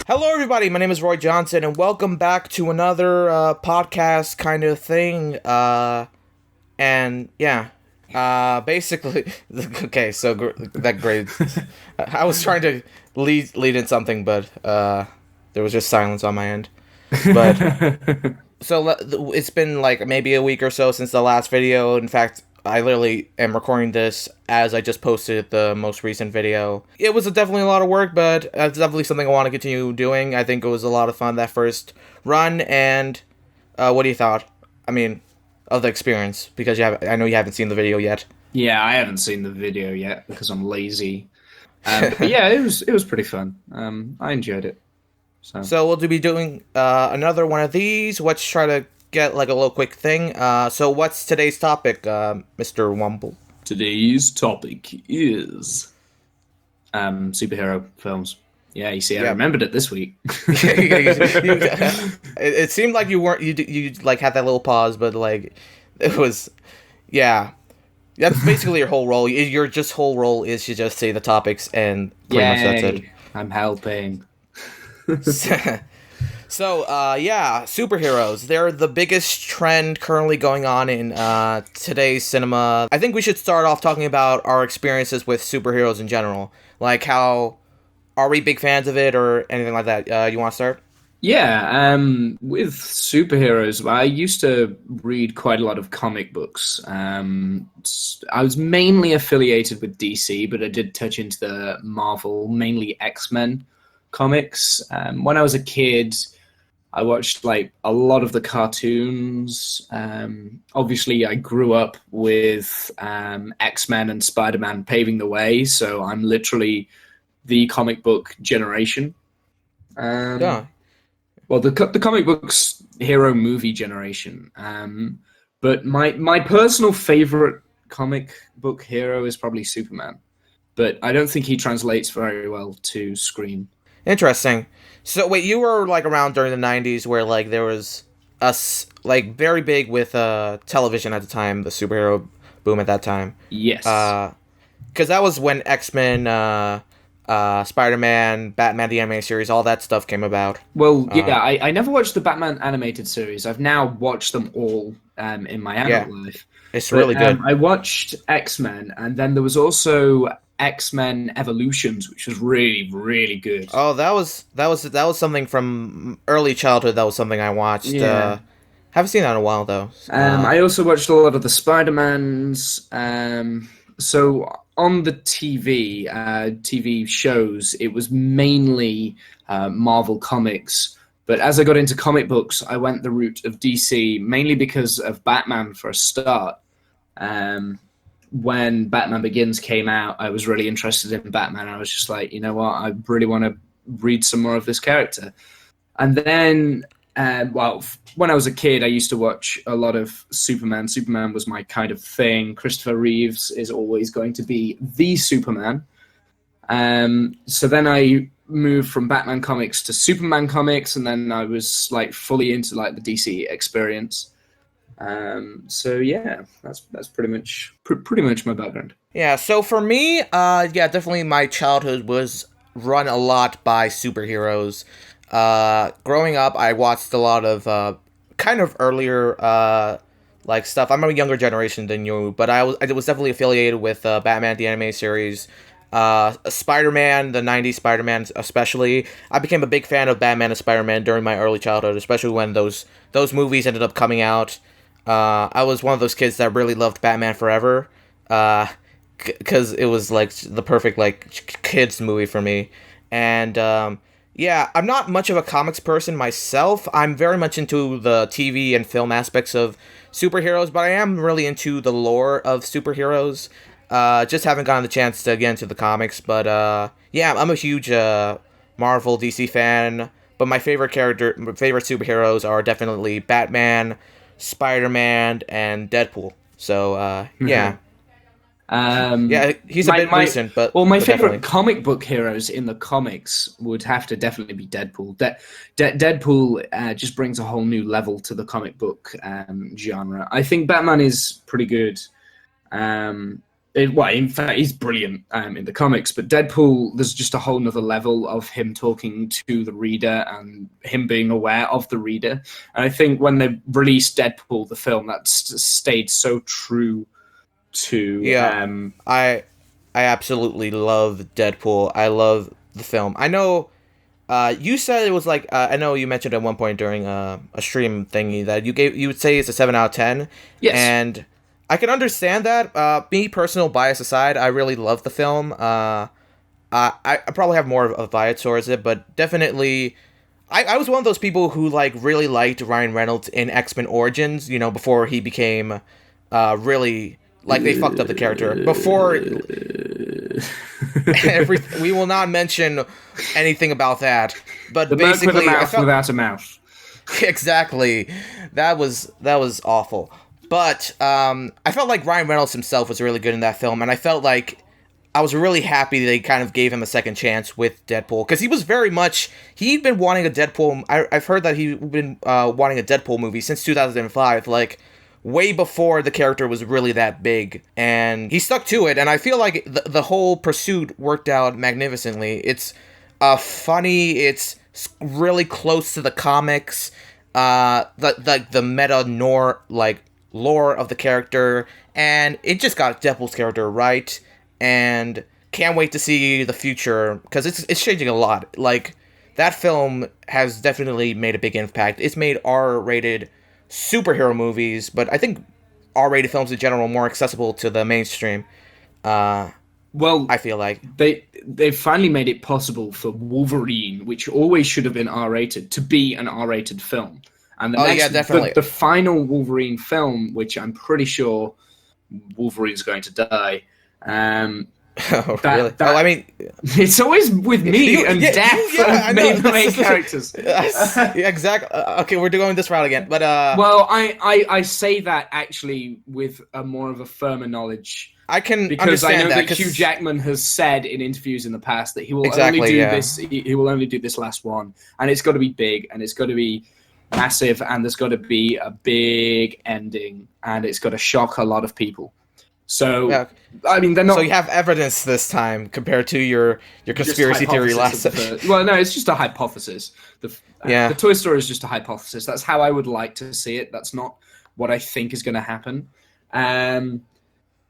Hello, everybody. My name is Roy Johnson, and welcome back to another podcast kind of thing. And yeah, basically, okay. So that great. I was trying to lead in something, but there was just silence on my end. But so it's been like maybe a week or so since the last video. In fact, I literally am recording this as I just posted the most recent video. It was definitely a lot of work, but it's definitely something I want to continue doing. I think it was a lot of fun that first run. And what do you thought? I mean, of the experience, because I know you haven't seen the video yet. Yeah, I haven't seen the video yet because I'm lazy. But yeah, it was pretty fun. I enjoyed it. So we'll be doing another one of these. Let's try to get like a little quick thing. So what's today's topic, Mr. Womble? Today's topic is superhero films. Yeah, you see, I remembered it this week. It seemed like you weren't you like had that little pause, but like it was, yeah. That's basically your whole role. Your just whole role is to just say the topics and pretty much that's it. I'm helping. So, yeah, superheroes. They're the biggest trend currently going on in today's cinema. I think we should start off talking about our experiences with superheroes in general. Like, how are we big fans of it or anything like that? You want to start? Yeah, with superheroes, I used to read quite a lot of comic books. I was mainly affiliated with DC, but I did touch into the Marvel, mainly X-Men comics. When I was a kid, I watched like a lot of the cartoons. Obviously, I grew up with X-Men and Spider-Man paving the way, so I'm literally the comic book generation. Yeah. Well, the comic books hero movie generation. But my personal favorite comic book hero is probably Superman. But I don't think he translates very well to screen. Interesting. So wait, you were like around during the 90s where like there was like very big with television at the time, the superhero boom at that time. Yes. Because that was when X-Men, Spider-Man, Batman the Animated Series, all that stuff came about. Well, yeah, I never watched the Batman animated series. I've now watched them all in my adult life. It's really good. I watched X-Men, and then there was also X-Men Evolutions, which was really, really good. Oh, that was something from early childhood. That was something I watched. Yeah. Haven't seen that in a while though. I also watched a lot of the Spider-Mans. So on the TV shows, it was mainly Marvel Comics. But as I got into comic books, I went the route of DC, mainly because of Batman for a start. When Batman Begins came out, I was really interested in Batman. I was just like, you know what, I really want to read some more of this character. And then, when I was a kid, I used to watch a lot of Superman. Superman was my kind of thing. Christopher Reeves is always going to be the Superman. So then I moved from Batman comics to Superman comics, and then I was like fully into like the DC experience. So yeah, that's pretty much my background. Yeah, so for me, definitely my childhood was run a lot by superheroes. Growing up, I watched a lot of kind of earlier like stuff. I'm a younger generation than you, but I was definitely affiliated with Batman the Animated Series. Spider-Man, the 90s Spider-Man especially. I became a big fan of Batman and Spider-Man during my early childhood, especially when those movies ended up coming out. I was one of those kids that really loved Batman Forever, because it was like the perfect like kids movie for me. And yeah, I'm not much of a comics person myself. I'm very much into the TV and film aspects of superheroes, but I am really into the lore of superheroes. Just haven't gotten the chance to get into the comics, but yeah, I'm a huge Marvel DC fan. But my favorite superheroes are definitely Batman, Spider-Man, and Deadpool. So yeah. Yeah, he's a bit recent, but my but favorite definitely. comic book heroes in the comics would have to definitely be Deadpool. Deadpool just brings a whole new level to the comic book genre. I think Batman is pretty good. Well, in fact, he's brilliant in the comics, but Deadpool, there's just a whole nother level of him talking to the reader and him being aware of the reader. And I think when they released Deadpool, the film, that stayed so true to... Yeah, I absolutely love Deadpool. I love the film. I know you said it was like I know you mentioned at one point during a stream thingy that you would say it's a 7 out of 10. Yes. And I can understand that. Me, personal bias aside, I really love the film. I probably have more of a bias towards it, but definitely, I was one of those people who like really liked Ryan Reynolds in X-Men Origins. You know, before he became really like they fucked up the character. Before we will not mention anything about that. But the basically, with a mouth without a mouth. Exactly, that was awful. But I felt like Ryan Reynolds himself was really good in that film, and I felt like I was really happy they kind of gave him a second chance with Deadpool, because he was very much... He'd been wanting a Deadpool... I've heard that he'd been wanting a Deadpool movie since 2005, like, way before the character was really that big, and he stuck to it, and I feel like the whole pursuit worked out magnificently. It's funny, it's really close to the comics, the meta lore of the character, and it just got Deadpool's character right, and can't wait to see the future, because it's changing a lot. Like, that film has definitely made a big impact. It's made R-rated superhero movies, but I think R-rated films in general are more accessible to the mainstream. Well, I feel like they finally made it possible for Wolverine, which always should have been R-rated, to be an R-rated film. And definitely. The final Wolverine film, which I'm pretty sure Wolverine's going to die. Really? I mean, it's always with me and death of main characters. Yeah, exactly. Okay, we're going this route again, but well, I say that actually with a more of a firmer knowledge. I can because I know that Hugh Jackman has said in interviews in the past that he will only do this. He will only do this last one, and it's got to be big, and it's got to be massive, and there's got to be a big ending, and it's got to shock a lot of people. So, yeah. I mean, they're not... So you have evidence this time compared to your conspiracy theory last time. Well, no, it's just a hypothesis. The Toy Story is just a hypothesis. That's how I would like to see it. That's not what I think is going to happen.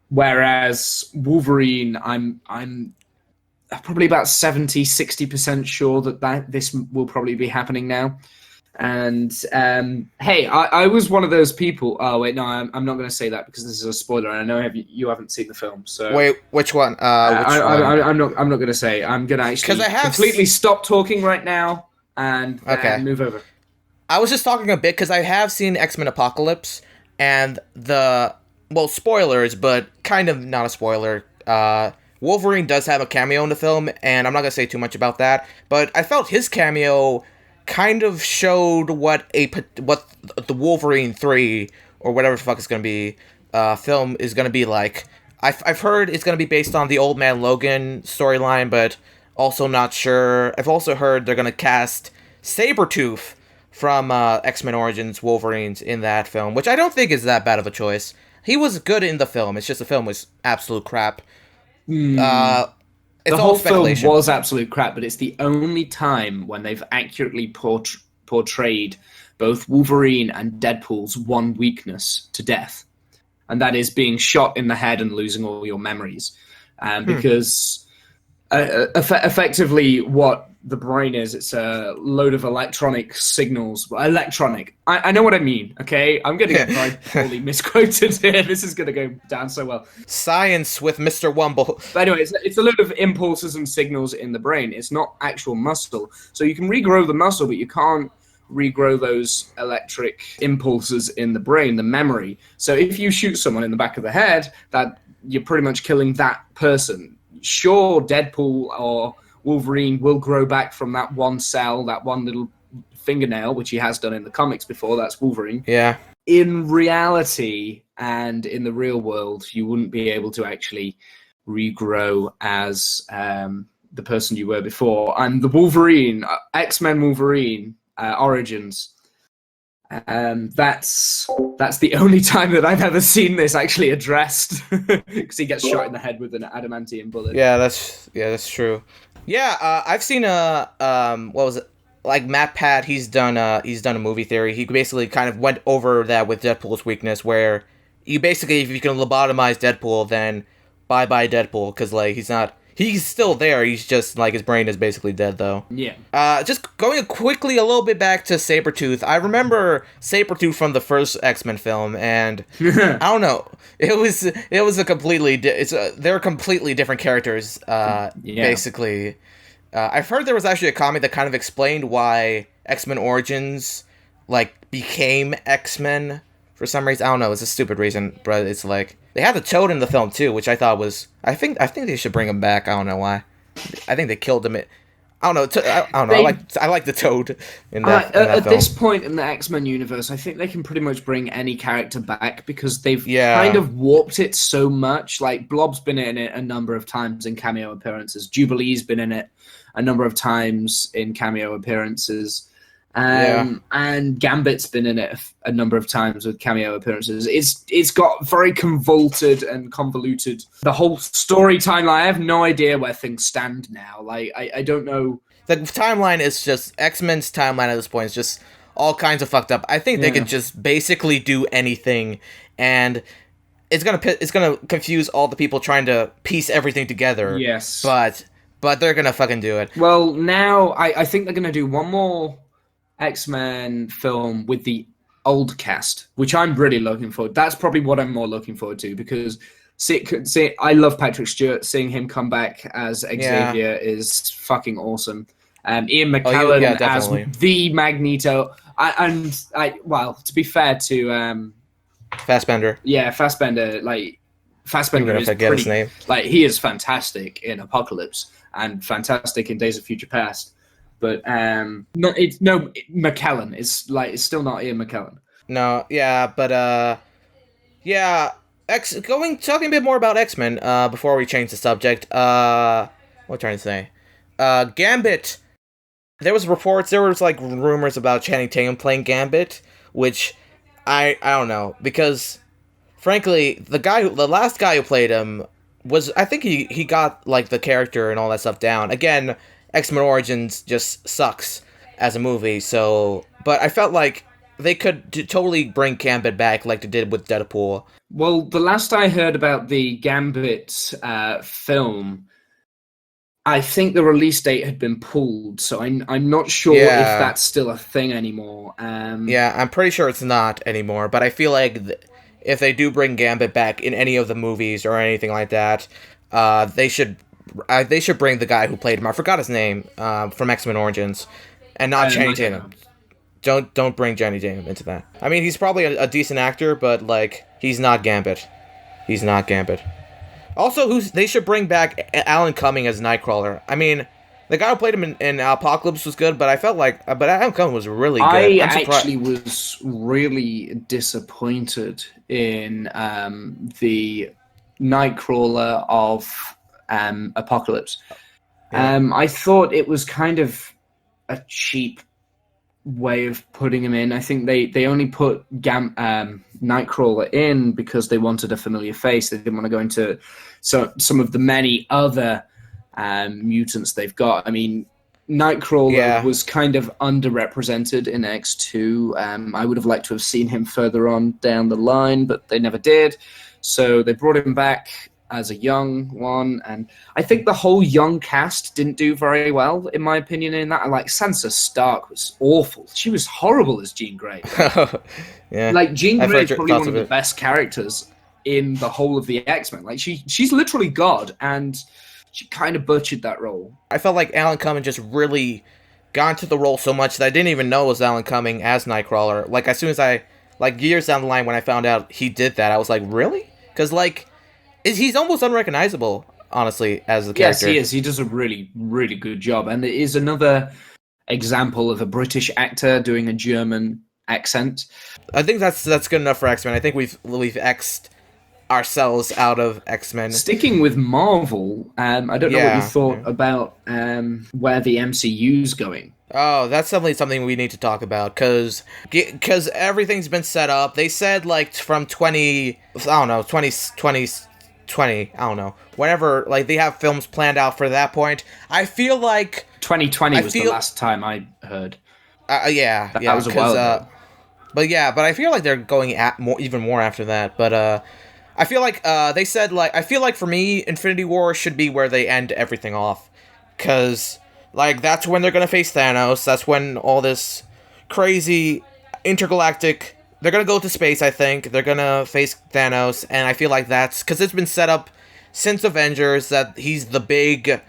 Whereas Wolverine, I'm probably about 70-60% sure that this will probably be happening now. And hey, I was one of those people. Oh wait, no, I'm not going to say that because this is a spoiler, and I know you haven't seen the film. So wait, which one? I'm not going to say. I'm going to actually completely stop talking right now and move over. I was just talking a bit because I have seen X-Men Apocalypse, and spoilers, but kind of not a spoiler. Wolverine does have a cameo in the film, and I'm not going to say too much about that. But I felt his cameo kind of showed what the Wolverine 3 or whatever the fuck it's going to be film is going to be like. I've heard it's going to be based on the Old Man Logan storyline, but also not sure. I've also heard they're going to cast Sabretooth from X-Men Origins Wolverines in that film, which I don't think is that bad of a choice. He was good in the film. It's just the film was absolute crap. The whole film was absolute crap, but it's the only time when they've accurately portrayed both Wolverine and Deadpool's one weakness to death, and that is being shot in the head and losing all your memories. Because effectively what the brain is, it's a load of electronic signals. Electronic. I know what I mean, okay? I'm going to get totally misquoted here. This is going to go down so well. Science with Mr. Womble. But anyway, it's a load of impulses and signals in the brain. It's not actual muscle. So you can regrow the muscle, but you can't regrow those electric impulses in the brain, the memory. So if you shoot someone in the back of the head, that you're pretty much killing that person. Sure, Deadpool or Wolverine will grow back from that one cell, that one little fingernail, which he has done in the comics before. That's Wolverine. Yeah. In reality and in the real world, you wouldn't be able to actually regrow as the person you were before. And the Wolverine, X-Men Wolverine Origins, That's the only time that I've ever seen this actually addressed, because he gets shot in the head with an adamantium bullet. That's true. Yeah, I've seen what was it? Like Matt Pat, he's done a movie theory. He basically kind of went over that with Deadpool's weakness, where you basically, if you can lobotomize Deadpool, then bye bye Deadpool, because like he's still there. He's just like his brain is basically dead though. Yeah. Just going quickly a little bit back to Sabretooth. I remember Sabretooth from the first X-Men film, and I don't know. It was a completely they're completely different characters. Basically. I've heard there was actually a comic that kind of explained why X-Men Origins like became X-Men for some reason. I don't know. It's a stupid reason, but it's like they had the Toad in the film too, which I thought was. I think they should bring him back. I don't know why. I think they killed him. I don't know. I don't know. I like the Toad in that. At this point in the X-Men universe, I think they can pretty much bring any character back, because they've kind of warped it so much. Like Blob's been in it a number of times in cameo appearances. Jubilee's been in it a number of times in cameo appearances. And Gambit's been in it a number of times with cameo appearances. It's got very convoluted. The whole story timeline, I have no idea where things stand now. Like, I don't know. The timeline is just, X-Men's timeline at this point is just all kinds of fucked up. I think they can just basically do anything, and it's gonna confuse all the people trying to piece everything together. Yes. But they're gonna fucking do it. Well, now I think they're gonna do one more X-Men film with the old cast, which I'm really looking forward. That's probably what I'm more looking forward to, because I love Patrick Stewart. Seeing him come back as Xavier is fucking awesome. Ian McKellen as the Magneto. To be fair to Fassbender. Yeah, Fassbender. Like Fassbender is his name. Like, he is fantastic in Apocalypse and fantastic in Days of Future Past. But McKellen is like, it's still not Ian McKellen. No, yeah, but talking a bit more about X-Men before we change the subject. What am I trying to say? Gambit. There was like rumors about Channing Tatum playing Gambit, which I don't know, because frankly, the last guy who played him was, I think he got like the character and all that stuff down. Again, X-Men Origins just sucks as a movie, but I felt like they could totally bring Gambit back like they did with Deadpool. Well, the last I heard about the Gambit film, I think the release date had been pulled, so I'm not sure if that's still a thing anymore. Yeah, I'm pretty sure it's not anymore, but I feel like if they do bring Gambit back in any of the movies or anything like that, they should bring the guy who played him. I forgot his name from X-Men Origins, and not Channing Tatum. Don't bring Channing Tatum into that. I mean, he's probably a decent actor, but like, he's not Gambit. He's not Gambit. Also, they should bring back Alan Cumming as Nightcrawler. I mean, the guy who played him in Apocalypse was good, but I felt like, but Alan Cumming was really good. I actually was really disappointed in the Nightcrawler of Apocalypse. I thought it was kind of a cheap way of putting him in. I think they only put Nightcrawler in because they wanted a familiar face. They didn't want to go into some of the many other mutants they've got. I mean, Nightcrawler was kind of underrepresented in X2. I would have liked to have seen him further on down the line, but they never did. So they brought him back as a young one, and I think the whole young cast didn't do very well, in my opinion, in that. Like, Sansa Stark was awful. She was horrible as Jean Grey. Yeah. Like, Jean Grey is probably one of the best characters in the whole of the X-Men. Like, she's literally God, and she kind of butchered that role. I felt like Alan Cumming just really got into the role so much that I didn't even know it was Alan Cumming as Nightcrawler. Like, as soon as years down the line when I found out he did that, I was like, really? Because, like, he's almost unrecognizable, honestly, as the character. Yes, he is. He does a really, really good job. And it is another example of a British actor doing a German accent. I think that's good enough for X-Men. I think we've X'd ourselves out of X-Men. Sticking with Marvel, I don't know what you thought Yeah. about where the MCU's going. Oh, that's definitely something we need to talk about because everything's been set up. They said like from 20, I don't know, 2020, I don't know, whenever, like they have films planned out for that point. I feel like 2020 was the last time I heard. Yeah, That yeah, was a while ago. but I feel like they're going at even more after that. But I feel like they said like I feel like for me, Infinity War should be where they end everything off, because like that's when they're gonna face Thanos. That's when all this crazy intergalactic. They're gonna go to space. I think they're gonna face Thanos, and I feel like that's because it's been set up since Avengers that he's the big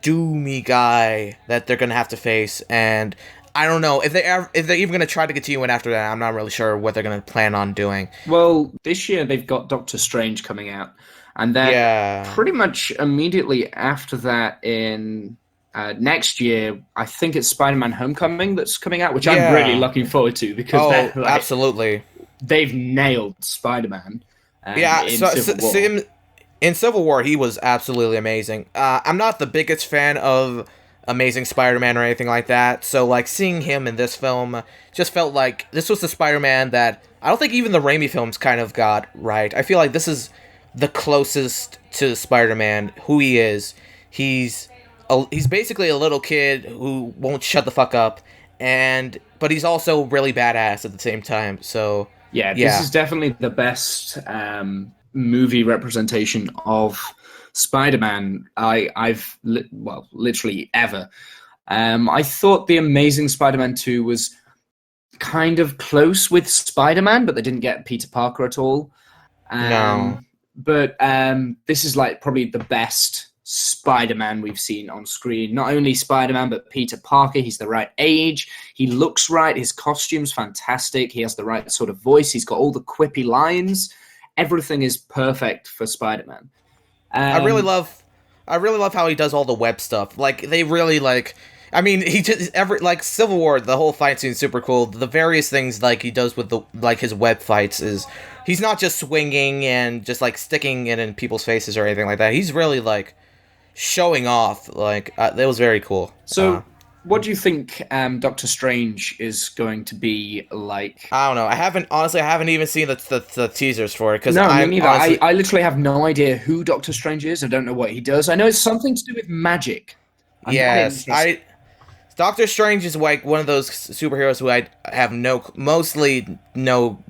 doomy guy that they're gonna have to face, and I don't know if they're even gonna try to continue it after that. I'm not really sure what they're gonna plan on doing. Well, this year they've got Doctor Strange coming out, and then Yeah, pretty much immediately after that, in next year, I think it's Spider-Man: Homecoming that's coming out, which I'm really yeah. looking forward to because Oh, like, absolutely. they've nailed Spider-Man Yeah. in So, Civil War. in Civil War, he was absolutely amazing. I'm not the biggest fan of Amazing Spider-Man or anything like that. So, like, seeing him in this film just felt like this was the Spider-Man that I don't think even the Raimi films kind of got right. I feel like this is the closest to Spider-Man, who he is. He's basically a little kid who won't shut the fuck up, but he's also really badass at the same time. So, Yeah, this yeah. is definitely the best movie representation of Spider-Man literally ever. I thought the Amazing Spider-Man 2 was kind of close with Spider-Man, but they didn't get Peter Parker at all. No. But this is like probably the best Spider-Man we've seen on screen. Not only Spider-Man, but Peter Parker. He's the right age. He looks right. His costume's fantastic. He has the right sort of voice. He's got all the quippy lines. Everything is perfect for Spider-Man. I really love how he does all the web stuff. Like they really like I mean, he just Civil War, the whole fight scene's super cool. The various things like he does with the like his web fights is he's not just swinging and just like sticking it in people's faces or anything like that. He's really like showing off. Like that was very cool. So, what do you think Doctor Strange is going to be like? I don't know. I haven't even seen the teasers for it because No, me I'm neither. honestly, I literally have no idea who Doctor Strange is. I don't know what he does. I know it's something to do with magic. I'm very yes, interested. Doctor Strange is like one of those superheroes who I have mostly no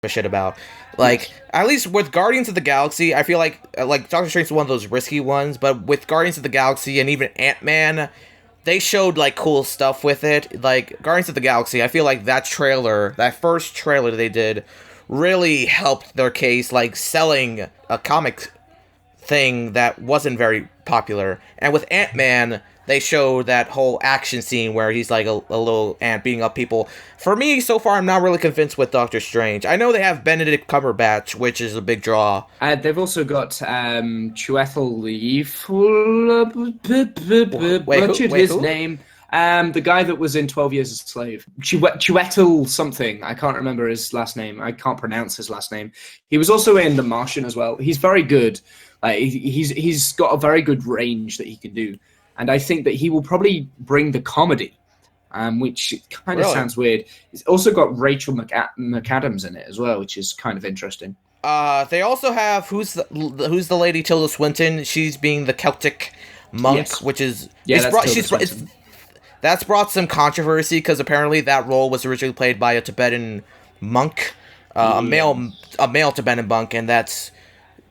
shit about. Like at least with Guardians of the Galaxy, I feel like Doctor Strange is one of those risky ones. But with Guardians of the Galaxy and even Ant-Man, they showed like cool stuff with it. Like Guardians of the Galaxy, I feel like that first trailer they did, really helped their case, like selling a comic thing that wasn't very popular. And with Ant-Man, they showed that whole action scene where he's like a little ant beating up people. For me, so far, I'm not really convinced with Doctor Strange. I know they have Benedict Cumberbatch, which is a big draw. They've also got Chiwetel butchered his Who? name. The guy that was in 12 Years a Slave. Chiwetel something. I can't remember his last name. I can't pronounce his last name. He was also in The Martian as well. He's very good. He's got a very good range that he can do. And I think that he will probably bring the comedy, which kind of sounds weird. It's also got Rachel McAdams in it as well, which is kind of interesting. They also have who's the lady Tilda Swinton? She's being the Celtic monk, Yes. which is That's brought some controversy because apparently that role was originally played by a Tibetan monk, a male Tibetan monk, and that's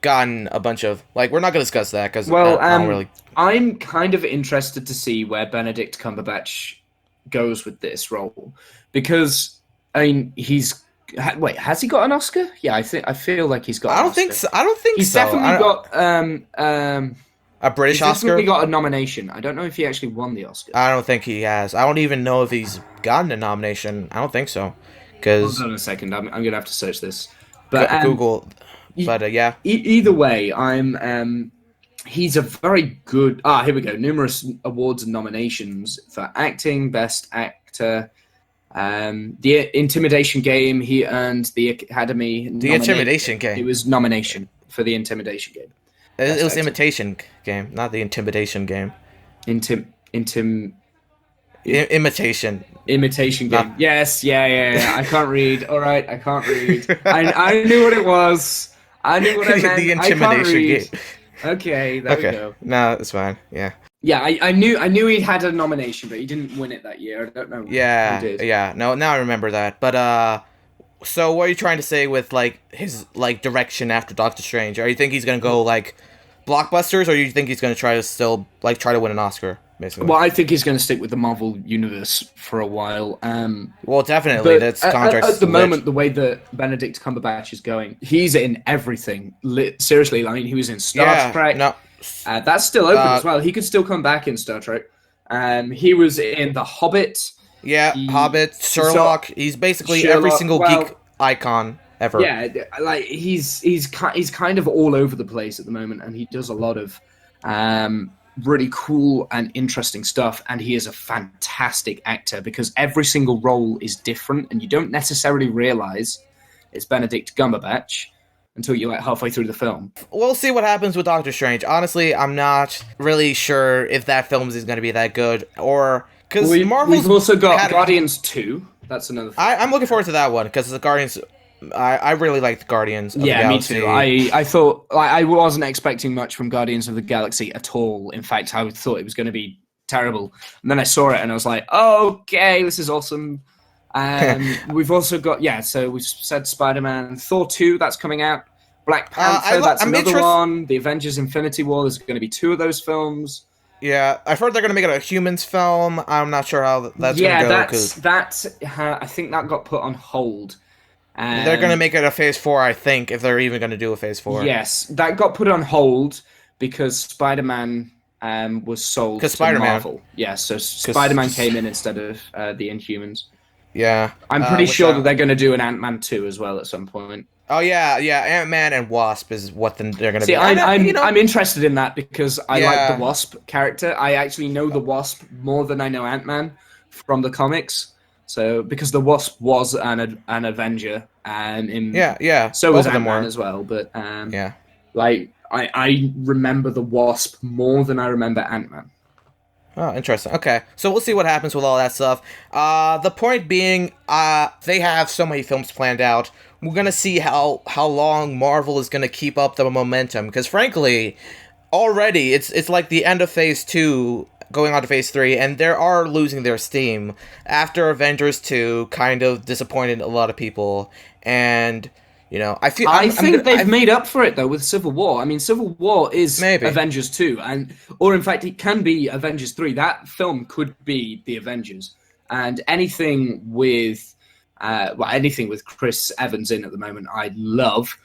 gotten a bunch of like we're not gonna discuss that because I don't really. I'm kind of interested to see where Benedict Cumberbatch goes with this role because I mean has he got an Oscar? Yeah, I feel like he's got. I don't think so. He's definitely got a British he's Oscar. Definitely got a nomination. I don't know if he actually won the Oscar. I don't think he has. I don't even know if he's gotten a nomination. I don't think so. Because hold on a second, I'm gonna have to search this. But Google. But yeah. Either way, he's a very good. Here we go. Numerous awards and nominations for acting, best actor. The Intimidation Game. He earned the Academy. The Intimidation Game. It was nomination. for the Intimidation game. It was Imitation Game, not the Intimidation Game. Imitation game. No. Yes, yeah. I can't read. All right, I can't read. I knew what it was. I knew what I meant. The Intimidation game. Okay, there we go. No, it's fine. Yeah. Yeah, I knew he had a nomination, but he didn't win it that year. I don't know. Yeah. Who did. Yeah. No, now I remember that. But so what are you trying to say with like his like direction after Doctor Strange? Are you think he's gonna go like blockbusters, or you think he's gonna try to win an Oscar? Basically. Well, I think he's going to stick with the Marvel universe for a while. Well, definitely. That's at the moment, the way that Benedict Cumberbatch is going, he's in everything. Seriously, I mean, he was in Star Trek. No. That's still open as well. He could still come back in Star Trek. He was in The Hobbit. Yeah, Hobbit, Sherlock. He's basically every single geek icon ever. Yeah, like he's kind of all over the place at the moment, and he does a lot of really cool and interesting stuff, and he is a fantastic actor because every single role is different, and you don't necessarily realize it's Benedict Cumberbatch until you're like halfway through the film. We'll see what happens with Doctor Strange. Honestly, I'm not really sure if that film is going to be that good, or because we've also got Guardians 2. That's another thing. I'm looking forward to that one because the Guardians. I really liked Guardians of the Galaxy. Me too. I thought I wasn't expecting much from Guardians of the Galaxy at all. In fact, I thought it was going to be terrible. And then I saw it and I was like, oh, okay, this is awesome. We've also got, so we've said Spider-Man. Thor 2, that's coming out. Black Panther, that's another one. The Avengers Infinity War, there's going to be 2 of those films. Yeah, I've heard they're going to make it a humans film. I'm not sure how that's going to go. I think that got put on hold. They're going to make it a Phase 4, I think, if they're even going to do a Phase 4. Yes, that got put on hold because Spider-Man was sold to Marvel. Yeah, so Spider-Man came in instead of the Inhumans. Yeah. I'm pretty sure that they're going to do an Ant-Man 2 as well at some point. Oh, yeah, Ant-Man and Wasp is what they're going to be. I'm interested in that because I like the Wasp character. I actually know the Wasp more than I know Ant-Man from the comics. So, because the Wasp was an Avenger, so was Ant-Man as well. But I remember the Wasp more than I remember Ant-Man. Oh, interesting. Okay, so we'll see what happens with all that stuff. The point being, they have so many films planned out. We're gonna see how long Marvel is gonna keep up the momentum. Because frankly, already it's like the end of Phase 2. Going on to Phase 3, and they are losing their steam after Avengers 2 kind of disappointed a lot of people, and I think they've made up for it though with Civil War. I mean, Civil War is maybe Avengers 2, or in fact, it can be Avengers 3. That film could be the Avengers, and anything with Chris Evans in at the moment, I love.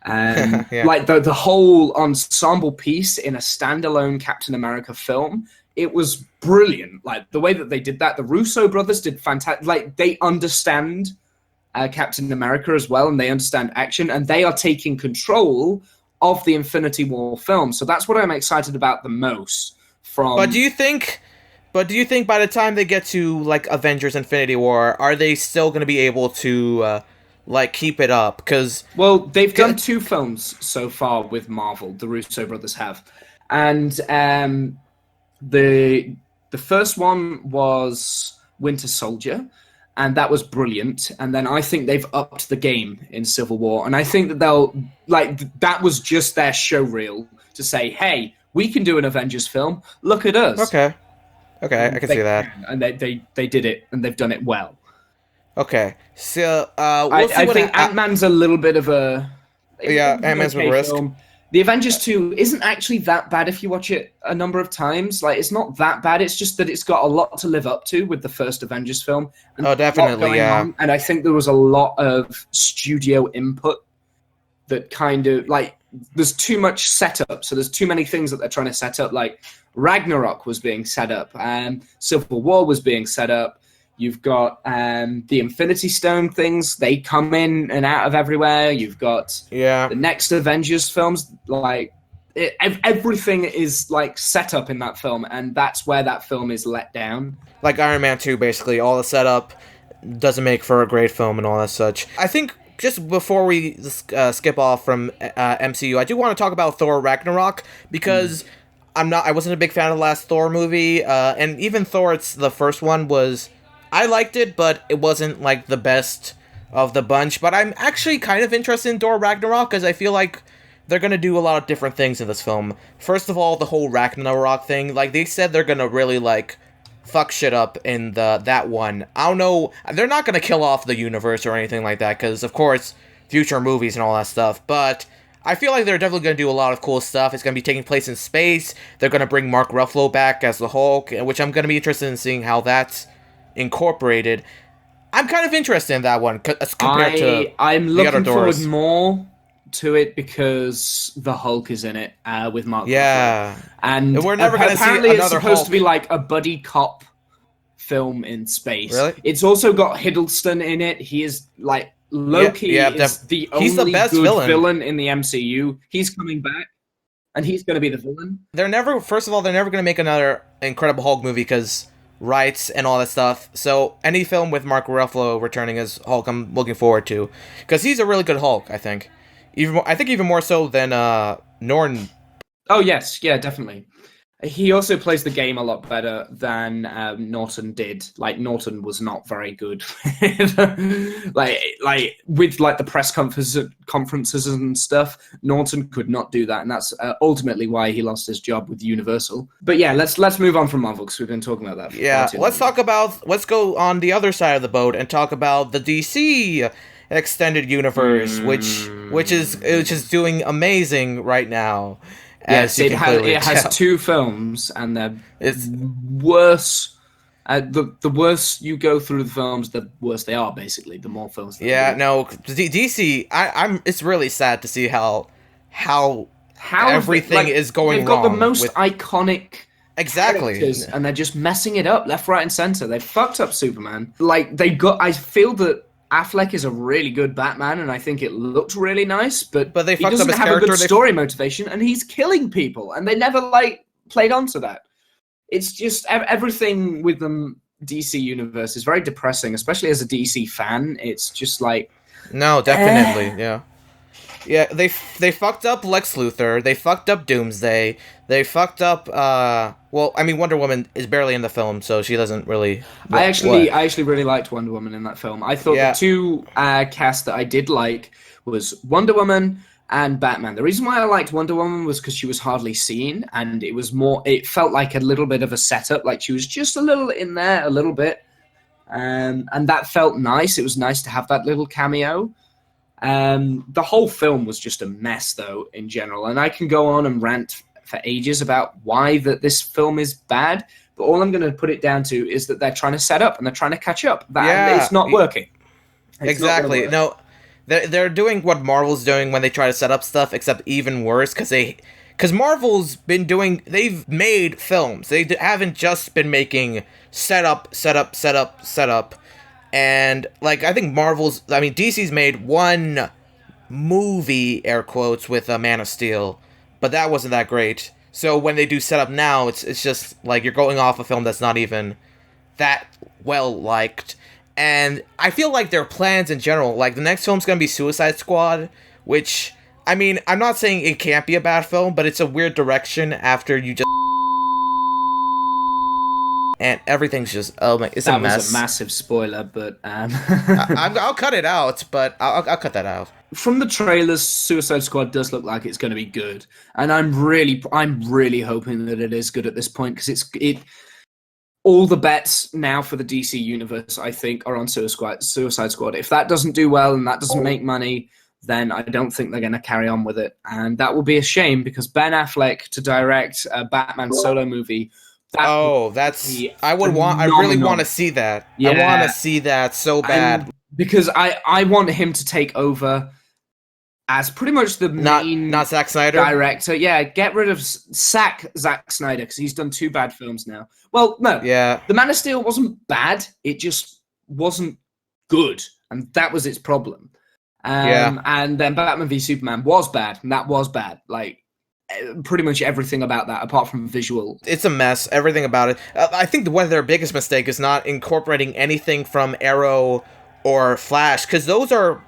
Like the whole ensemble piece in a standalone Captain America film. It was brilliant. Like the way that they did that, the Russo brothers did fantastic. Like they understand Captain America as well, and they understand action, and they are taking control of the Infinity War film. So that's what I'm excited about the most. But do you think by the time they get to like Avengers Infinity War, are they still going to be able to keep it up? Because they've done 2 films so far with Marvel. The Russo brothers have, and The first one was Winter Soldier, and that was brilliant. And then I think they've upped the game in Civil War, and I think that they'll that was just their show reel to say, "Hey, we can do an Avengers film. Look at us." Okay, I can see that. And they did it, and they've done it well. Okay, so I think Ant-Man's a little bit of a Ant-Man's a risk. Film. The Avengers 2 isn't actually that bad if you watch it a number of times. Like, it's not that bad. It's just that it's got a lot to live up to with the first Avengers film. And definitely, yeah. And I think there was a lot of studio input that kind of, there's too much setup. So there's too many things that they're trying to set up. Like, Ragnarok was being set up, and Civil War was being set up. You've got the Infinity Stone things. They come in and out of everywhere. You've got the next Avengers films. Everything is set up in that film, and that's where that film is let down. Like Iron Man 2, basically. All the setup doesn't make for a great film and all that such. I think just before we skip off from MCU, I do want to talk about Thor Ragnarok because I wasn't a big fan of the last Thor movie, and even Thor, the first one was, I liked it, but it wasn't like the best of the bunch. But I'm actually kind of interested in Thor Ragnarok because I feel like they're gonna do a lot of different things in this film. First of all, the whole Ragnarok thing, like they said, they're gonna really like fuck shit up in that one. I don't know, they're not gonna kill off the universe or anything like that, because of course, future movies and all that stuff, but I feel like they're definitely gonna do a lot of cool stuff. It's gonna be taking place in space. They're gonna bring Mark Ruffalo back as the Hulk, which I'm gonna be interested in seeing how that's incorporated. I'm kind of interested in that one as compared to I'm the looking other forward Thors. more to it because the Hulk is in it with Mark Yeah. Ruffalo. And We're never gonna see apparently it's another supposed Hulk. to be like a buddy cop film in space. Really? It's also got Hiddleston in it. He is like Loki is the he's the only best good villain. in the MCU. He's coming back, and he's going to be the villain. First of all, they're never gonna make another Incredible Hulk movie because rights and all that stuff. So any film with Mark Ruffalo returning as Hulk, I'm looking forward to, because he's a really good Hulk. I think even more so than Norton. Oh yes, yeah, definitely. He also plays the game a lot better than Norton did. Like Norton was not very good, like with like the press conferences and stuff. Norton could not do that, and that's ultimately why he lost his job with Universal. But yeah, let's move on from Marvel because we've been talking about that. Yeah, let's go on the other side of the boat and talk about the DC extended universe, which is doing amazing right now. Yes, it has two films, and it's worse. The worse you go through the films, the worse they are. Basically, the more films. DC. It's really sad to see how everything is going wrong. They've got wrong the most with iconic characters, and they're just messing it up left, right, and center. They fucked up Superman. I feel that Affleck is a really good Batman, and I think it looked really nice, but they he fucked doesn't up his have character. a good story motivation, and he's killing people, and they never played onto that. It's just everything with the DC universe is very depressing, especially as a DC fan. It's just like definitely, yeah. They fucked up Lex Luthor. They fucked up Doomsday. They fucked up. Wonder Woman is barely in the film, so she doesn't really. I actually really liked Wonder Woman in that film. I thought the two casts that I did like was Wonder Woman and Batman. The reason why I liked Wonder Woman was because she was hardly seen, and it felt like a little bit of a setup, like she was just a little in there, a little bit, and that felt nice. It was nice to have that little cameo. The whole film was just a mess, though, in general, and I can go on and rant for ages about why this film is bad, but all I'm going to put it down to is that they're trying to set up and they're trying to catch up. It's not working. Exactly. No, they're doing what Marvel's doing when they try to set up stuff, except even worse, because Marvel's been they've made films. They haven't just been making set up. And, I think DC's made one movie, air quotes, with Man of Steel, but that wasn't that great. So when they do set up now, it's just, you're going off a film that's not even that well-liked. And I feel like their plans in general, the next film's gonna be Suicide Squad, which, I'm not saying it can't be a bad film, but it's a weird direction after you just... And everything's just it's a mess. That was a massive spoiler, but I'll cut it out. But I'll cut that out. From the trailers, Suicide Squad does look like it's going to be good, and I'm really hoping that it is good at this point, because all the bets now for the DC universe, I think, are on Suicide Squad. If that doesn't do well and that doesn't make money, then I don't think they're going to carry on with it, and that will be a shame, because Ben Affleck to direct a Batman solo movie. I really want to see that. Yeah. I want to see that so bad. Because I want him to take over as pretty much the main not Zack Snyder director. Yeah, get rid of Zack Snyder, because he's done two bad films now. Well, no. Yeah. The Man of Steel wasn't bad. It just wasn't good. And that was its problem. And then Batman v Superman was bad. And that was bad. Pretty much everything about that, apart from visual. It's a mess, everything about it. I think one of their biggest mistake is not incorporating anything from Arrow or Flash, because those are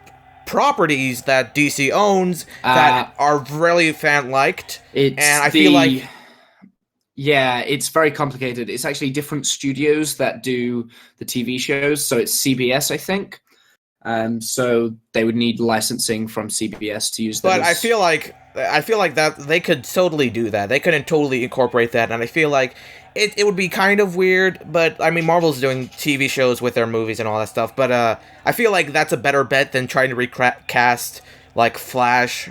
properties that DC owns that are really fan-liked. And I feel like... Yeah, it's very complicated. It's actually different studios that do the TV shows. So it's CBS, I think. So they would need licensing from CBS to use those. But I feel like that they could totally do that. They could totally incorporate that, and I feel like it would be kind of weird. But I mean, Marvel's doing TV shows with their movies and all that stuff. But I feel like that's a better bet than trying to recast like Flash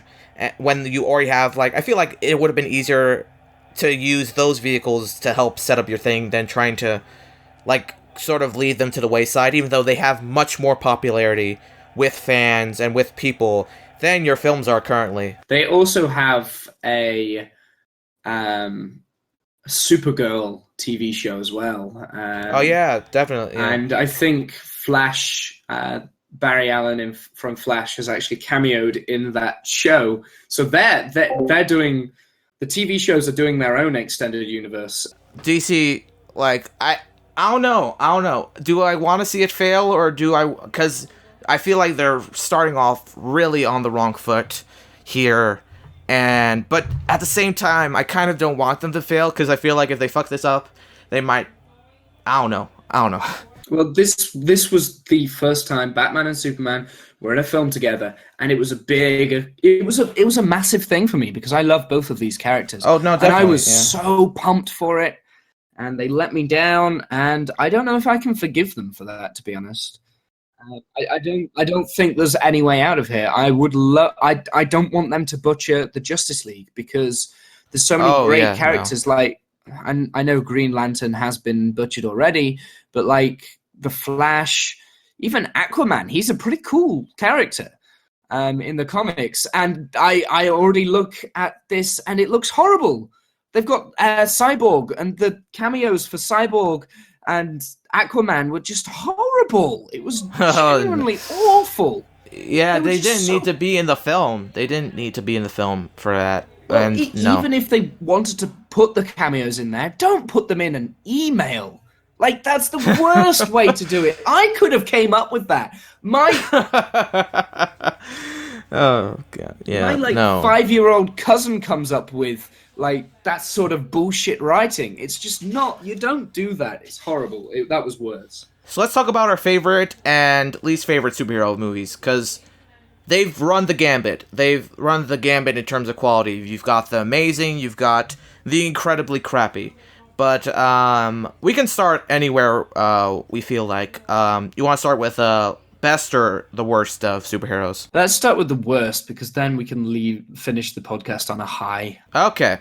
when you already have like. I feel like it would have been easier to use those vehicles to help set up your thing than trying to like sort of lead them to the wayside, even though they have much more popularity with fans and with people than your films are currently. They also have a Supergirl TV show as well. Oh yeah, definitely. Yeah. And I think Flash, Barry Allen from Flash has actually cameoed in that show. So they're doing, the TV shows are doing their own extended universe. DC, like, I don't know. Do I want to see it fail, or do I... Because I feel like they're starting off really on the wrong foot here. But at the same time, I kind of don't want them to fail, because I feel like if they fuck this up, they might... I don't know. Well, this was the first time Batman and Superman were in a film together, and it was a massive thing for me, because I love both of these characters. Oh, no, definitely. And I was so pumped for it, and they let me down, and I don't know if I can forgive them for that, to be honest. I don't think there's any way out of here. I don't want them to butcher the Justice League, because there's so many great characters. No. Like, and I know Green Lantern has been butchered already, but like the Flash, even Aquaman, he's a pretty cool character in the comics. And I already look at this and it looks horrible. They've got Cyborg, and the cameos for Cyborg and Aquaman were just horrible. It was genuinely awful. Yeah, they didn't need to be in the film. They didn't need to be in the film for that. Well, even if they wanted to put the cameos in there, don't put them in an email. Like, that's the worst way to do it. I could have came up with that. Oh god, yeah. My 5-year-old cousin comes up with like that sort of bullshit writing. It's just not. You don't do that. It's horrible. That was worse. So let's talk about our favorite and least favorite superhero movies, because they've run the gambit. They've run the gambit in terms of quality. You've got the amazing. You've got the incredibly crappy. But we can start anywhere we feel like. You want to start with best or the worst of superheroes? Let's start with the worst, because then we can finish the podcast on a high. Okay.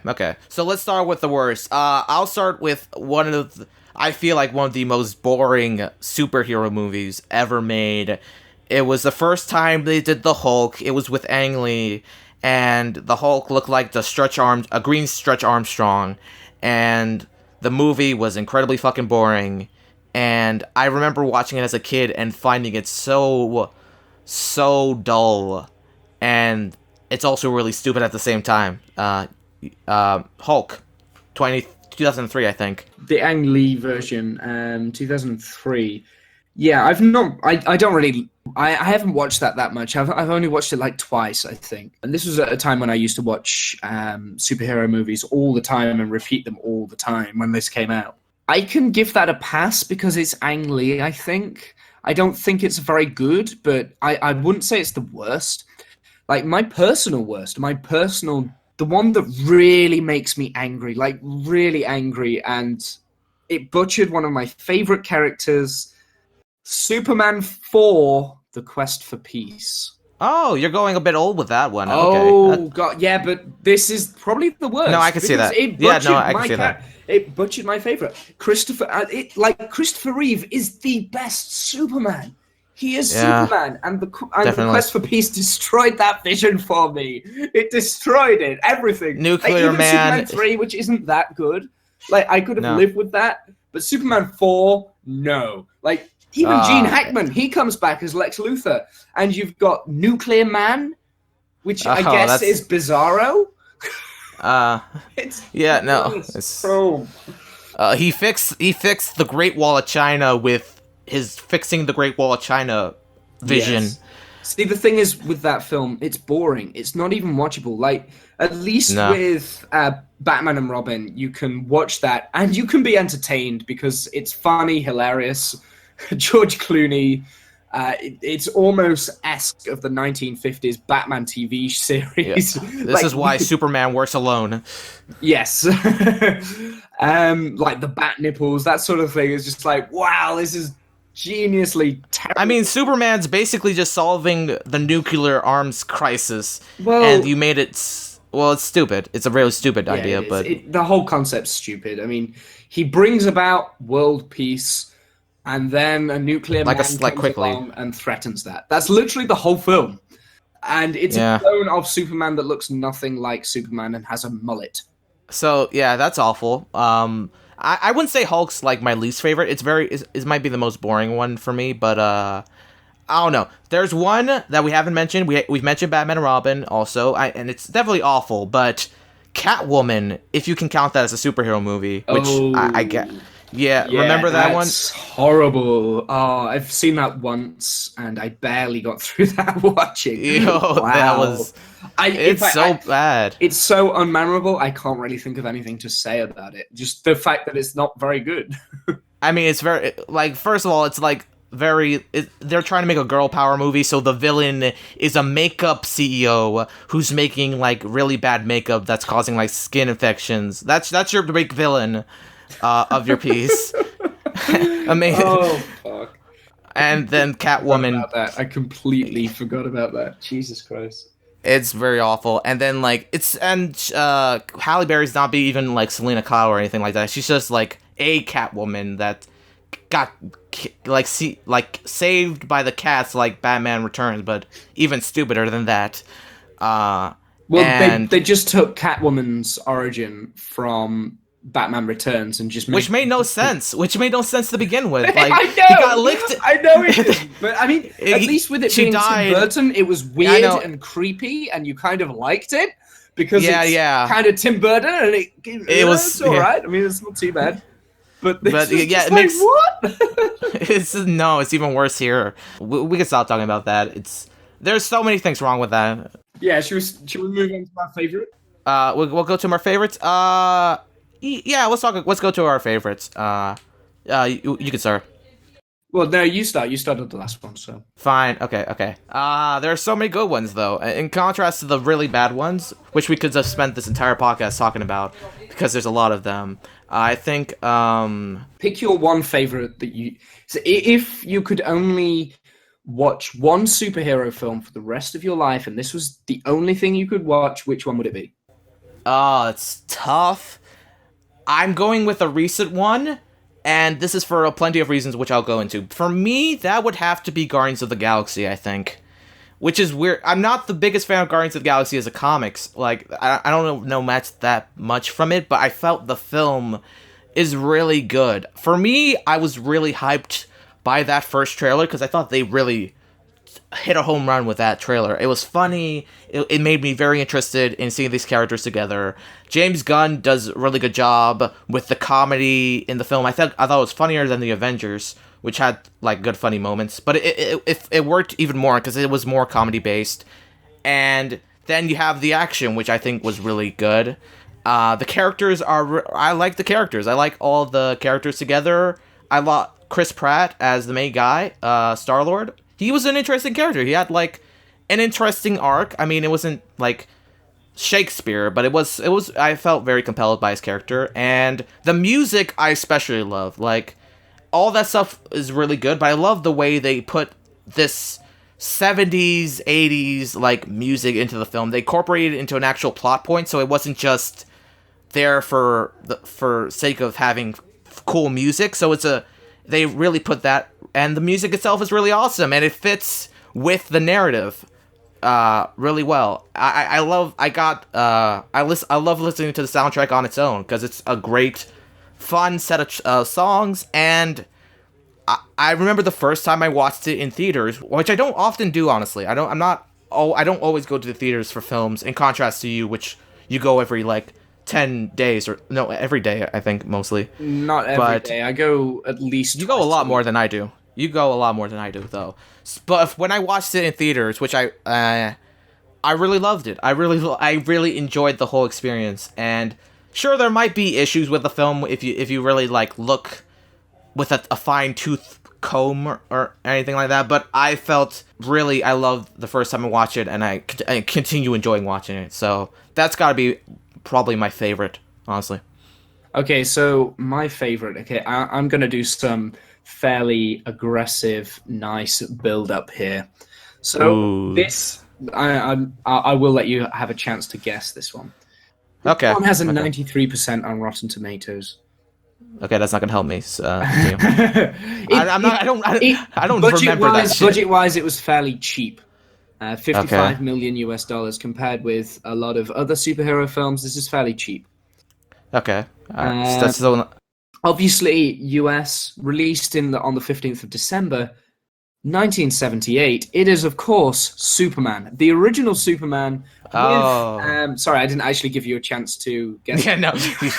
So let's start with the worst. I'll start with I feel like one of the most boring superhero movies ever made. It was the first time they did the Hulk. It was with Ang Lee, and the Hulk looked like a green Stretch Armstrong, and the movie was incredibly fucking boring. And I remember watching it as a kid and finding it so dull, and it's also really stupid at the same time. Hulk, 2003, I think. The Ang Lee version, 2003. Yeah, I haven't watched that much. I've only watched it like twice, I think. And this was at a time when I used to watch superhero movies all the time and repeat them all the time when this came out. I can give that a pass because it's Ang Lee, I think. I don't think it's very good, but I wouldn't say it's the worst. Like, my personal worst, the one that really makes me angry, like really angry, and it butchered one of my favorite characters, Superman 4, The Quest for Peace. Oh, you're going a bit old with that one. Oh, okay. God, yeah, but this is probably the worst. No, I can see that. I can see that. It butchered my favorite. Christopher Reeve is the best Superman. He is Superman, and the Quest for Peace destroyed that vision for me. It destroyed it, everything. Nuclear Man. Superman 3, which isn't that good. Like, I could have lived with that, but Superman 4, no. Like, even Gene Hackman, he comes back as Lex Luthor, and you've got Nuclear Man, which I guess is Bizarro. He fixed the Great Wall of China with his fixing the Great Wall of China vision. Yes. See, the thing is with that film, it's boring. It's not even watchable. Like, at least No. with Batman and Robin, you can watch that and you can be entertained because it's funny, hilarious. George Clooney, it's almost esque of the 1950s Batman TV Yeah. series. This is why Superman works alone. Yes. Like the bat nipples, that sort of thing is just like, wow, this is geniusly terrible. I mean, Superman's basically just solving the nuclear arms crisis, Well, and you made it. Well, it's stupid. It's a really stupid yeah, idea, it is. but The whole concept's stupid. I mean, he brings about world peace, and then a nuclear man comes quickly. along and threatens that. That's literally the whole film. And it's Yeah. a clone of Superman that looks nothing like Superman and has a mullet. So yeah, that's awful. I wouldn't say Hulk's like my least favorite. It might be the most boring one for me, but I don't know. There's one that we haven't mentioned. We've mentioned Batman and Robin also, and it's definitely awful. But Catwoman, if you can count that as a superhero movie, which I get. Yeah, remember that one? That's horrible. Oh, I've seen that once, and I barely got through that watching. Yo, that was. It's so bad. It's so unmemorable. I can't really think of anything to say about it. Just the fact that it's not very good. I mean, it's very like. First of all, it's like they're trying to make a girl power movie, so the villain is a makeup CEO who's making like really bad makeup that's causing like skin infections. That's your big villain of your piece. Amazing. Oh fuck. And then Catwoman. I completely forgot about that. Jesus Christ. It's very awful. And then like Halle Berry's not even like Selena Kyle or anything like that. She's just like a Catwoman that got saved by the cats like Batman Returns, but even stupider than that. They just took Catwoman's origin from Batman Returns and just which made no sense. Which made no sense to begin with. Like I know, he got licked. I know it did. But I mean, at least with it being Tim Burton, it was weird and creepy, and you kind of liked it because it's kind of Tim Burton, and it was all right. I mean, it's not too bad. But it makes what? It's even worse here. We can stop talking about that. There's so many things wrong with that. Yeah, should we move on to our favorite? We'll go to our favorites. Yeah, let's go to our favorites. You can start. Well, no, you start. You started the last one, so. Fine. Okay. There are so many good ones though, in contrast to the really bad ones, which we could have spent this entire podcast talking about because there's a lot of them. I think. Pick your one favorite that you. So if you could only watch one superhero film for the rest of your life, and this was the only thing you could watch, which one would it be? It's tough. I'm going with a recent one, and this is for plenty of reasons, which I'll go into. For me, that would have to be Guardians of the Galaxy, I think. Which is weird. I'm not the biggest fan of Guardians of the Galaxy as a comics. Like, I don't know that much from it, but I felt the film is really good. For me, I was really hyped by that first trailer, because I thought they really hit a home run with that trailer. It was funny. It made me very interested in seeing these characters together. James Gunn does a really good job with the comedy in the film. I thought it was funnier than the Avengers, which had like good funny moments, but it worked even more because it was more comedy based. And then you have the action, which I think was really good. The characters I like the characters. I like all the characters together. I like Chris Pratt as the main guy, Star-Lord. He was an interesting character. He had like an interesting arc. I mean, it wasn't like Shakespeare, but it was I felt very compelled by his character, and the music I especially love. Like, all that stuff is really good, but I love the way they put this 70s, 80s like music into the film. They incorporated it into an actual plot point, so it wasn't just there for sake of having cool music. So they really put that, and the music itself is really awesome, and it fits with the narrative really well. I love listening to the soundtrack on its own because it's a great, fun set of songs. And I remember the first time I watched it in theaters, which I don't often do, honestly. I don't always go to the theaters for films, in contrast to you, which you go every like 10 days, or no, every day, I think, mostly. Not every day. I go at least. You go a lot more than I do. You go a lot more than I do, though. But when I watched it in theaters, which I really loved it. I really enjoyed the whole experience. And sure, there might be issues with the film if you really like look with a fine tooth comb or anything like that. But I felt really I loved the first time I watched it, and I continue enjoying watching it. So that's got to be probably my favorite, honestly. Okay, so my favorite. Okay, I'm gonna do some fairly aggressive, nice build up here. So Ooh. this, I will let you have a chance to guess this one. Okay. This one has a Okay. 93% on Rotten Tomatoes. Okay, that's not gonna help me. I'm not. I don't remember that shit. Budget-wise, it was fairly cheap. 55 Okay. million US dollars compared with a lot of other superhero films. This is fairly cheap. Okay. So that's so. Obviously, US released on the 15th of December, 1978. It is, of course, Superman, the original Superman. Oh. Sorry, I didn't actually give you a chance to guess. Yeah, no. You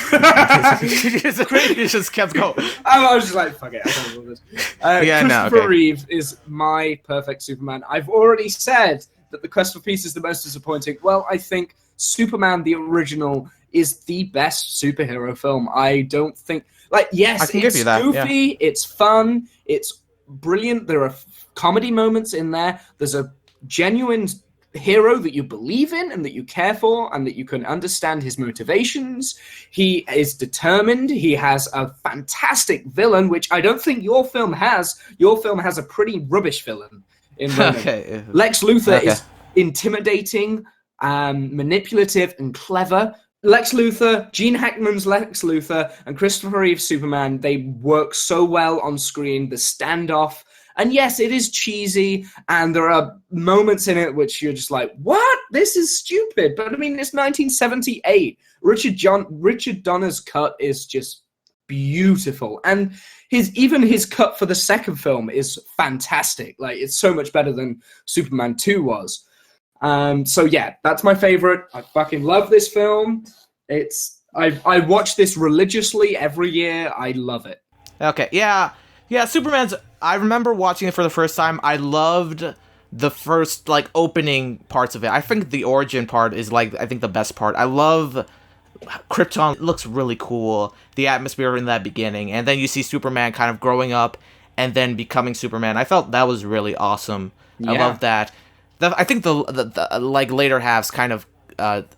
just kept going. I was just like, fuck it. I don't know this. Christopher Reeve is my perfect Superman. I've already said that The Quest for Peace is the most disappointing. Well, I think Superman, the original, is the best superhero film. I don't think... Like, yes, it's goofy, it's fun, it's brilliant. There are comedy moments in there. There's a genuine hero that you believe in and that you care for and that you can understand his motivations. He is determined. He has a fantastic villain, which I don't think your film has. Your film has a pretty rubbish villain in Ronan. Okay. Lex Luthor is intimidating, manipulative, and clever. Lex Luthor, Gene Hackman's Lex Luthor, and Christopher Reeve's Superman, they work so well on screen. The standoff. And yes, it is cheesy, and there are moments in it which you're just like, what? This is stupid. But I mean, it's 1978. Richard Donner's cut is just beautiful. And his cut for the second film is fantastic. Like, it's so much better than Superman 2 was. So yeah, that's my favorite. I fucking love this film. I watch this religiously every year. I love it. Okay, yeah, Superman's... I remember watching it for the first time. I loved the first, like, opening parts of it. I think the origin part is, like, I think the best part. I love Krypton. It looks really cool. The atmosphere in that beginning. And then you see Superman kind of growing up and then becoming Superman. I felt that was really awesome. Yeah. I love that. I think the like later halves kind of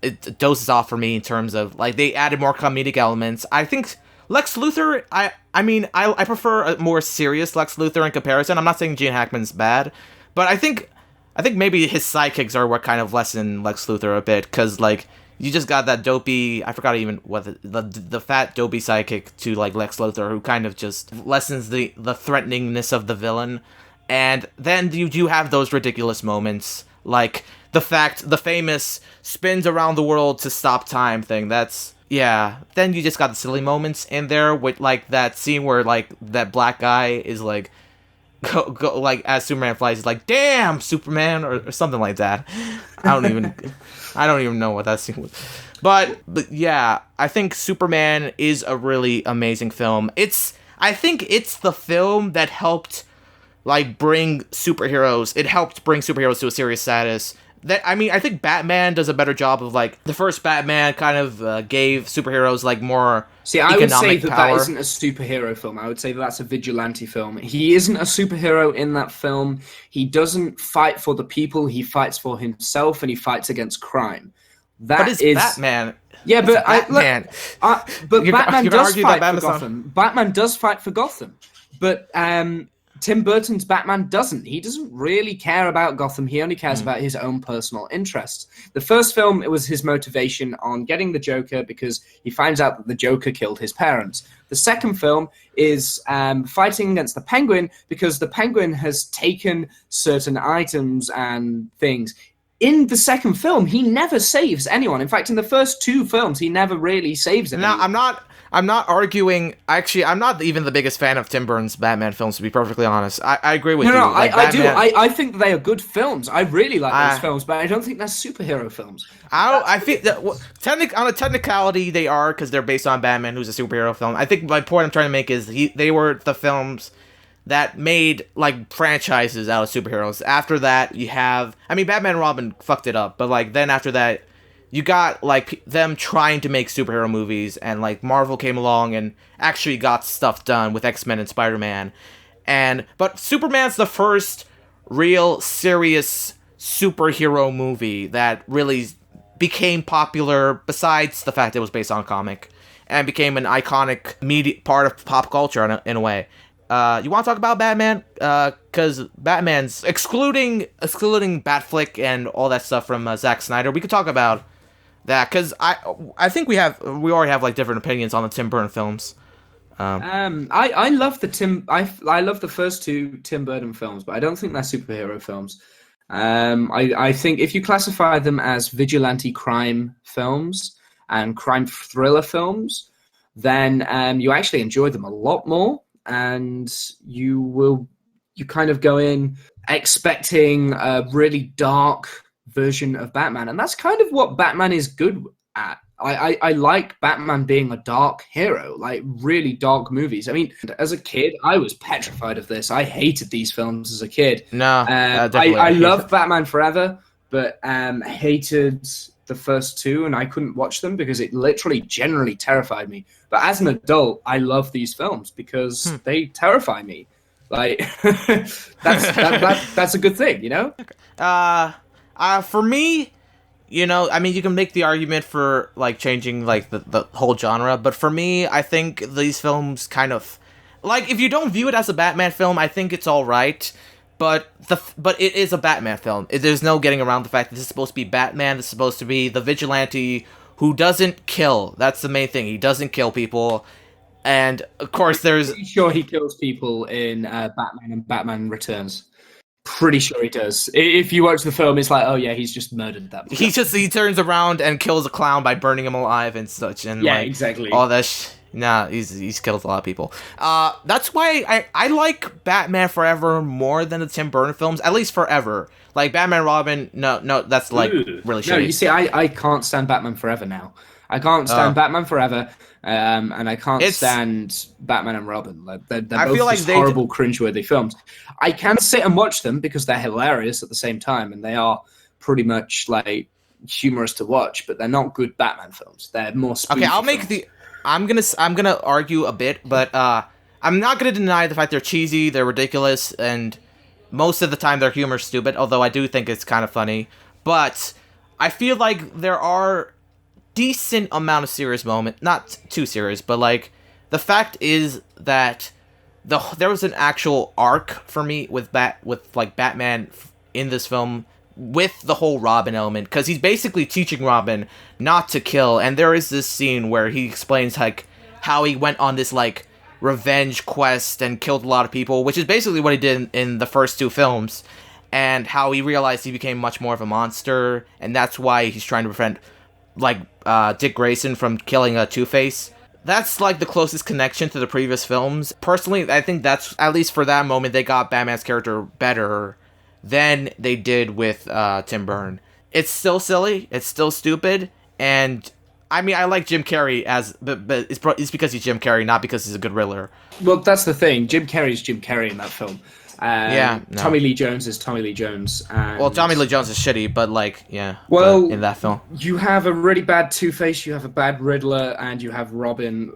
it doses off for me in terms of like they added more comedic elements. I think Lex Luthor, I mean I prefer a more serious Lex Luthor in comparison. I'm not saying Gene Hackman's bad, but I think maybe his sidekicks are what kind of lessen Lex Luthor a bit, because like you just got that dopey, I forgot even what the fat dopey sidekick to like Lex Luthor, who kind of just lessens the threateningness of the villain. And then you do have those ridiculous moments, like the famous spins around the world to stop time thing. That's, yeah. Then you just got the silly moments in there with like that scene where like that black guy is like, go like as Superman flies, he's like, damn Superman, or something like that. I don't even know what that scene was. But yeah, I think Superman is a really amazing film. I think it's the film that helped like bring superheroes. It helped bring superheroes to a serious status. I think Batman does a better job of like the first Batman kind of gave superheroes like more. See, I would say that isn't a superhero film. I would say that's a vigilante film. He isn't a superhero in that film. He doesn't fight for the people. He fights for himself, and he fights against crime. But it's Batman. Yeah, but Batman. Batman does fight for Gotham. Batman does fight for Gotham, but Tim Burton's Batman doesn't. He doesn't really care about Gotham. He only cares about his own personal interests. The first film, it was his motivation on getting the Joker because he finds out that the Joker killed his parents. The second film is fighting against the Penguin because the Penguin has taken certain items and things. In the second film, he never saves anyone. In fact, in the first two films, he never really saves anyone. Now, I'm not arguing. Actually, I'm not even the biggest fan of Tim Burton's Batman films, to be perfectly honest. I agree with you. No, like, I do. I think they are good films. I really like those films, but I don't think they're superhero films. I feel that on a technicality, they are, because they're based on Batman, who's a superhero film. I think my point I'm trying to make is they were the films that made like franchises out of superheroes. After that, you have, I mean, Batman and Robin fucked it up, but like then after that, you got like them trying to make superhero movies, and like Marvel came along and actually got stuff done with X-Men and Spider-Man. But Superman's the first real serious superhero movie that really became popular, besides the fact it was based on a comic, and became an iconic media part of pop culture in a way. You want to talk about Batman? Because Batman's excluding Batflick and all that stuff from Zack Snyder, we could talk about that, because I think we already have like different opinions on the Tim Burton films. I love I love the first two Tim Burton films, but I don't think they're superhero films. I think if you classify them as vigilante crime films and crime thriller films, then you actually enjoy them a lot more, and you kind of go in expecting a really dark version of Batman, and that's kind of what Batman is good at. I like Batman being a dark hero, like really dark movies. I mean, as a kid, I was petrified of this. I hated these films as a kid. No, I loved Batman Forever, but hated the first two, and I couldn't watch them because it literally generally terrified me. But as an adult, I love these films because they terrify me. Like that's a good thing, you know? For me, you know, I mean, you can make the argument for like changing like the whole genre, but for me, I think these films kind of, like, if you don't view it as a Batman film, I think it's all right. But it is a Batman film. There's no getting around the fact that this is supposed to be Batman. This is supposed to be the vigilante who doesn't kill. That's the main thing. He doesn't kill people. And of course, there's... Pretty sure he kills people in Batman and Batman Returns. Pretty sure he does. If you watch the film, it's like, oh yeah, he's just murdered that. He turns around and kills a clown by burning him alive and such. And yeah, like, exactly. All that. Nah, he's killed a lot of people. That's why I like Batman Forever more than the Tim Burton films, at least Forever. Like Batman Robin, no, that's like really shitty. No, you see, I can't stand Batman Forever now. I can't stand Batman Forever, and I can't stand Batman and Robin. Like they're both like horrible, cringeworthy films. I can sit and watch them because they're hilarious at the same time, and they are pretty much like humorous to watch. But they're not good Batman films. They're more spooky okay. films. I'm gonna argue a bit, but I'm not gonna deny the fact they're cheesy, they're ridiculous, and most of the time their humor's stupid. Although I do think it's kind of funny, but I feel like there are decent amount of serious moments, not too serious, but like the fact is that there was an actual arc for me with Batman in this film, with the whole Robin element, because he's basically teaching Robin not to kill, and there is this scene where he explains like how he went on this like revenge quest and killed a lot of people, which is basically what he did in the first two films, and how he realized he became much more of a monster, and that's why he's trying to prevent like Dick Grayson from killing a Two-Face. That's like the closest connection to the previous films. Personally, I think that's, at least for that moment, they got Batman's character better than they did with Tim Burton. It's still silly, it's still stupid, and I mean, I like Jim Carrey but it's because he's Jim Carrey, not because he's a good Riddler. Well, that's the thing. Jim Carrey's Jim Carrey in that film. Tommy Lee Jones is Tommy Lee Jones. And Tommy Lee Jones is shitty, but like, yeah. Well, in that film, you have a really bad Two-Face, you have a bad Riddler, and you have Robin.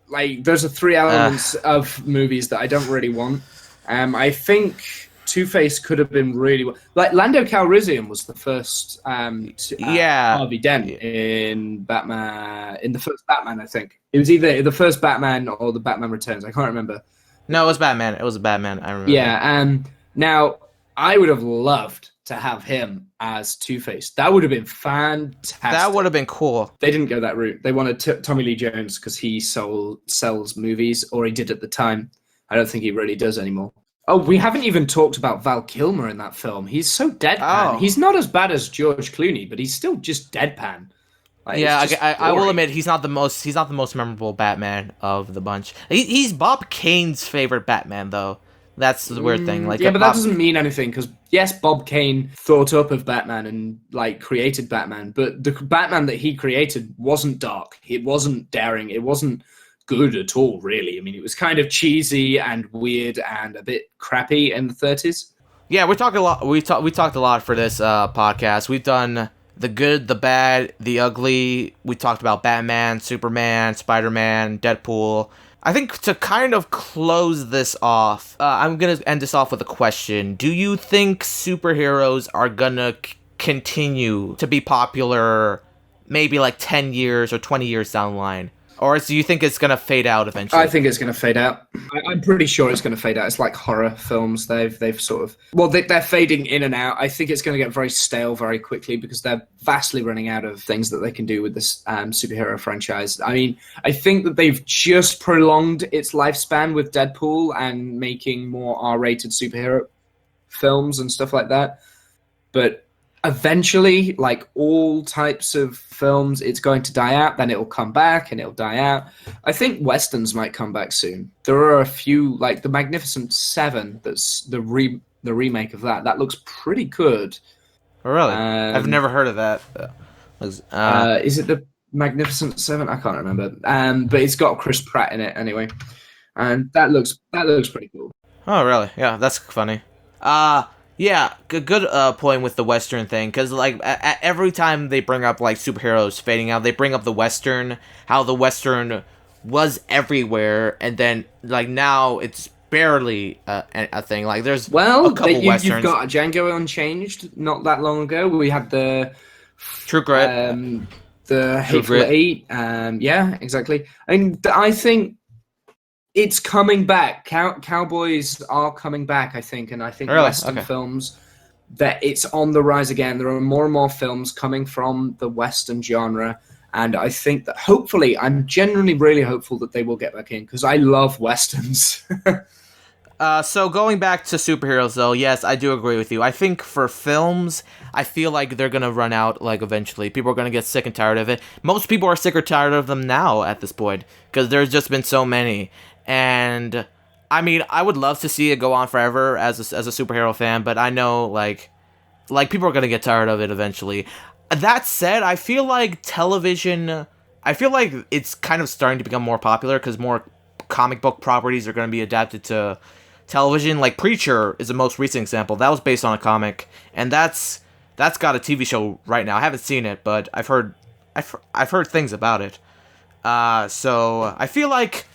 Like, those are three elements of movies that I don't really want. I think Two-Face could have been really well. Like, Lando Calrissian was the first Harvey Dent in Batman, in the first Batman, I think. It was either the first Batman or the Batman Returns. I can't remember. No, it was Batman. It was Batman. I remember. Yeah, now I would have loved to have him as Two-Face. That would have been fantastic. That would have been cool. They didn't go that route. They wanted Tommy Lee Jones because he sells movies, or he did at the time. I don't think he really does anymore. Oh, we haven't even talked about Val Kilmer in that film. He's so deadpan. Oh. He's not as bad as George Clooney, but he's still just deadpan. Like, yeah, I will admit he's not the most memorable Batman of the bunch. He's Bob Kane's favorite Batman, though. That's the weird thing. Like, yeah, but that doesn't mean anything, because yes, Bob Kane thought up of Batman and like created Batman, but the Batman that he created wasn't dark. It wasn't daring. It wasn't good at all, really. I mean, it was kind of cheesy and weird and a bit crappy in the 30s. Yeah, we talked a lot. We talked a lot for this podcast. We've done the good, the bad, the ugly. We talked about Batman, Superman, Spider-Man, Deadpool. I think to kind of close this off, I'm gonna end this off with a question. Do you think superheroes are gonna continue to be popular, maybe like 10 years or 20 years down the line? Or do you think it's going to fade out eventually? I think it's going to fade out. I'm pretty sure it's going to fade out. It's like horror films. They've sort of... Well, they're fading in and out. I think it's going to get very stale very quickly because they're vastly running out of things that they can do with this superhero franchise. I mean, I think that they've just prolonged its lifespan with Deadpool and making more R-rated superhero films and stuff like that. But eventually, like all types of films, it's going to die out, then it'll come back and it'll die out. I think Westerns might come back soon. There are a few, like the Magnificent Seven, that's the remake of that. That looks pretty good. Oh, really? I've never heard of that. Is it the Magnificent Seven? I can't remember. But it's got Chris Pratt in it anyway. And that looks pretty cool. Oh, really? Yeah, that's funny. Yeah, good point with the Western thing, because like every time they bring up like superheroes fading out, they bring up the Western, how the Western was everywhere, and then like now it's barely a thing. Like there's a couple Westerns. You've got Django Unchanged not that long ago. We had the True Grit, the Hateful Eight. Yeah, exactly. And I think it's coming back. Cowboys are coming back, I think, and I think Western films, that it's on the rise again. There are more and more films coming from the Western genre, and I think that hopefully, I'm genuinely really hopeful that they will get back in, because I love Westerns. So going back to superheroes, though, yes, I do agree with you. I think for films, I feel like they're going to run out, like, eventually. People are going to get sick and tired of it. Most people are sick or tired of them now at this point, because there's just been so many. And I mean, I would love to see it go on forever as a superhero fan, but I know like people are gonna get tired of it eventually. That said, I feel like television, I feel like it's kind of starting to become more popular because more comic book properties are going to be adapted to television. Like Preacher is the most recent example. That was based on a comic, and that's got a TV show right now. I haven't seen it, but I've heard things about it. So I feel like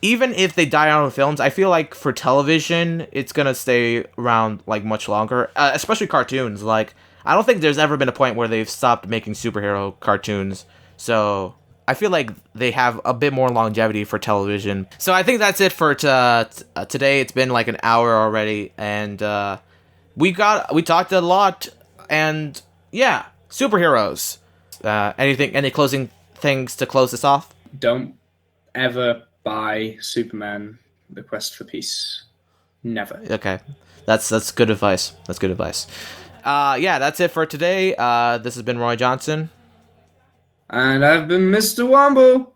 even if they die out in films, I feel like for television, it's gonna stay around like much longer. Especially cartoons. Like I don't think there's ever been a point where they've stopped making superhero cartoons. So I feel like they have a bit more longevity for television. So I think that's it for today. It's been like an hour already, and we talked a lot. And yeah, superheroes. Any closing things to close this off? Don't ever buy Superman: The Quest for Peace. Never. Okay, that's good advice. That's good advice. Yeah, that's it for today. This has been Roy Johnson. And I've been Mr. Womble.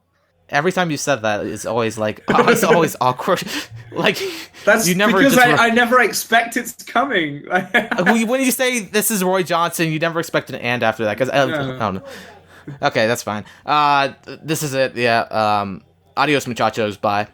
Every time you said that, it's always like it's always awkward. Like that's you never because I never expect it's coming. When you say this is Roy Johnson, you never expect an and after that because I don't know. Okay, that's fine. This is it. Yeah. Adios, muchachos. Bye.